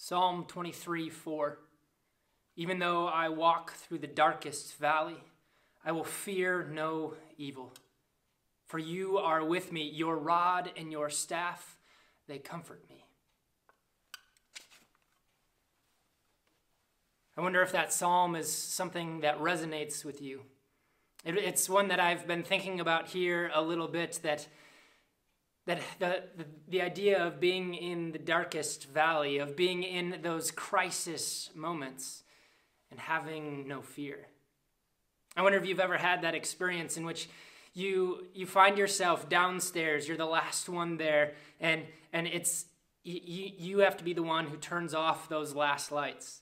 Psalm 23:4. Even though I walk through the darkest valley, I will fear no evil. For you are with me, your rod and your staff, they comfort me. I wonder if that psalm is something that resonates with you. It's one that I've been thinking about here a little bit, that the idea of being in the darkest valley, of being in those crisis moments and having no fear. I wonder if you've ever had that experience in which you find yourself downstairs, you're the last one there, and it's you have to be the one who turns off those last lights.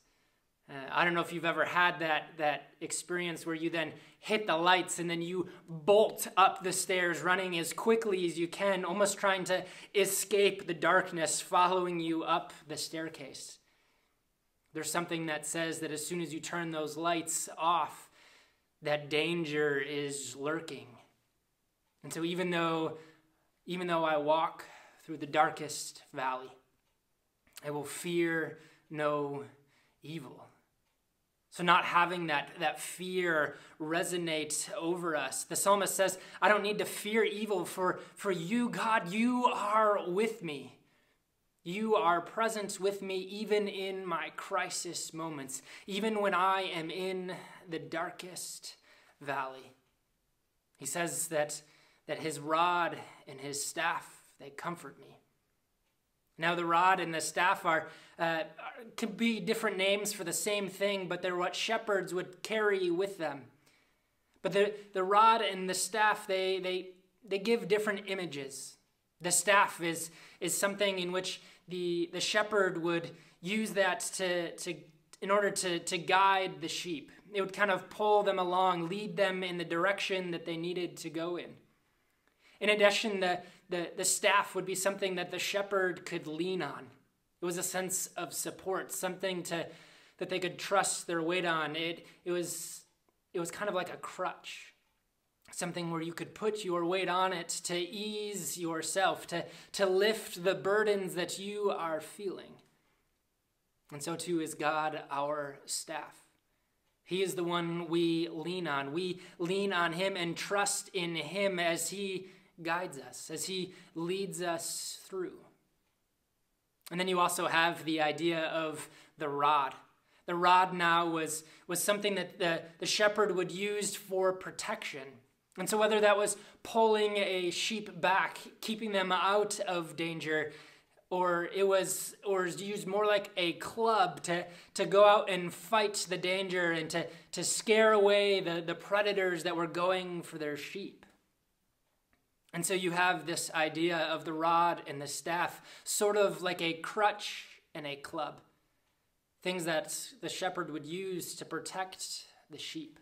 I don't know if you've ever had that experience where you then hit the lights and then you bolt up the stairs running as quickly as you can, almost trying to escape the darkness following you up the staircase. There's something that says that as soon as you turn those lights off, that danger is lurking. And so even though I walk through the darkest valley, I will fear no evil. So not having that fear resonate over us. The psalmist says, I don't need to fear evil, for you, God, you are with me. You are present with me even in my crisis moments, even when I am in the darkest valley. He says that his rod and his staff, they comfort me. Now, the rod and the staff could be different names for the same thing, but they're what shepherds would carry with them. But the rod and the staff, they give different images. The staff is something in which the shepherd would use that in order to guide the sheep. It would kind of pull them along, lead them in the direction that they needed to go in. In addition, the staff would be something that the shepherd could lean on. It was a sense of support, something that they could trust their weight on. It was kind of like a crutch, something where you could put your weight on it to ease yourself, to lift the burdens that you are feeling. And so too is God our staff. He is the one we lean on. We lean on him and trust in him as he guides us, as he leads us through. And then you also have the idea of the rod. The rod now was something that the shepherd would use for protection. And so whether that was pulling a sheep back, keeping them out of danger, or it was used more like a club to go out and fight the danger and to scare away the predators that were going for their sheep. And so you have this idea of the rod and the staff, sort of like a crutch and a club, things that the shepherd would use to protect the sheep.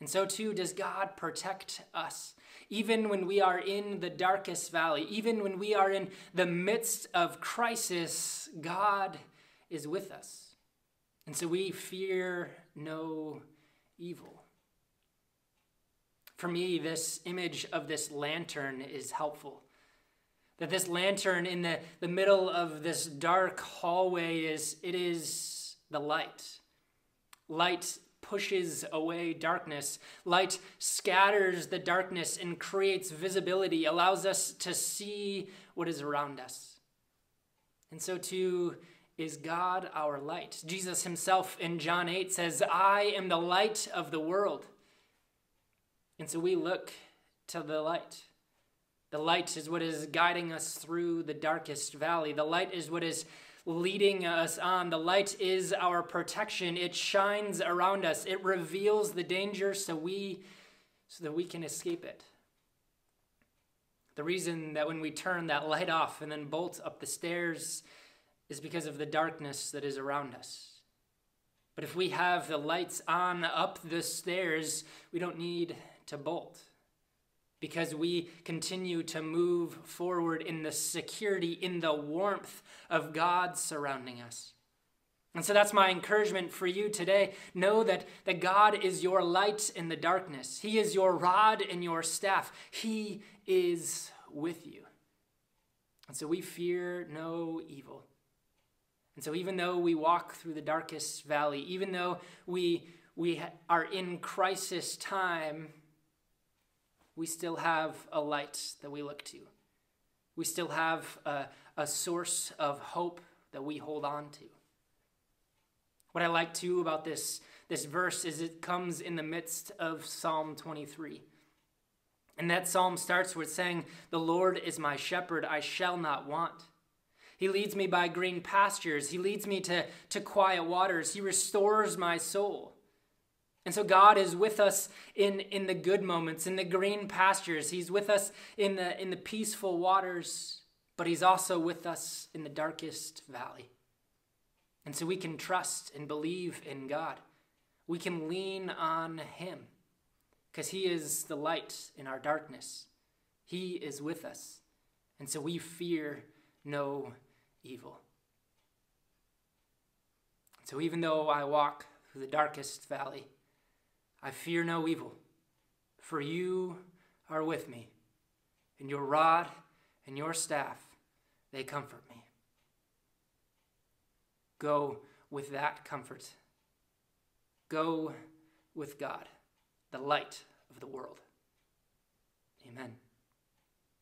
And so too does God protect us. Even when we are in the darkest valley, even when we are in the midst of crisis, God is with us. And so we fear no evil. For me, this image of this lantern is helpful. That this lantern in the middle of this dark hallway is the light. Light pushes away darkness. Light scatters the darkness and creates visibility, allows us to see what is around us. And so too is God our light. Jesus himself in John 8 says, I am the light of the world. And so we look to the light. The light is what is guiding us through the darkest valley. The light is what is leading us on. The light is our protection. It shines around us. It reveals the danger so that we can escape it. The reason that when we turn that light off and then bolt up the stairs is because of the darkness that is around us. But if we have the lights on up the stairs, we don't need to bolt, because we continue to move forward in the security, in the warmth of God surrounding us. And so that's my encouragement for you today. Know that God is your light in the darkness. He is your rod and your staff. He is with you. And so we fear no evil. And so even though we walk through the darkest valley, even though we are in crisis time, we still have a light that we look to. We still have a source of hope that we hold on to. What I like too about this verse is it comes in the midst of Psalm 23. And that psalm starts with saying, "The Lord is my shepherd, I shall not want. He leads me by green pastures. He leads me to quiet waters. He restores my soul." And so God is with us in the good moments, in the green pastures. He's with us in the peaceful waters, but he's also with us in the darkest valley. And so we can trust and believe in God. We can lean on him because he is the light in our darkness. He is with us. And so we fear no evil. So even though I walk through the darkest valley, I fear no evil, for you are with me, and your rod and your staff, they comfort me. Go with that comfort. Go with God, the light of the world. Amen.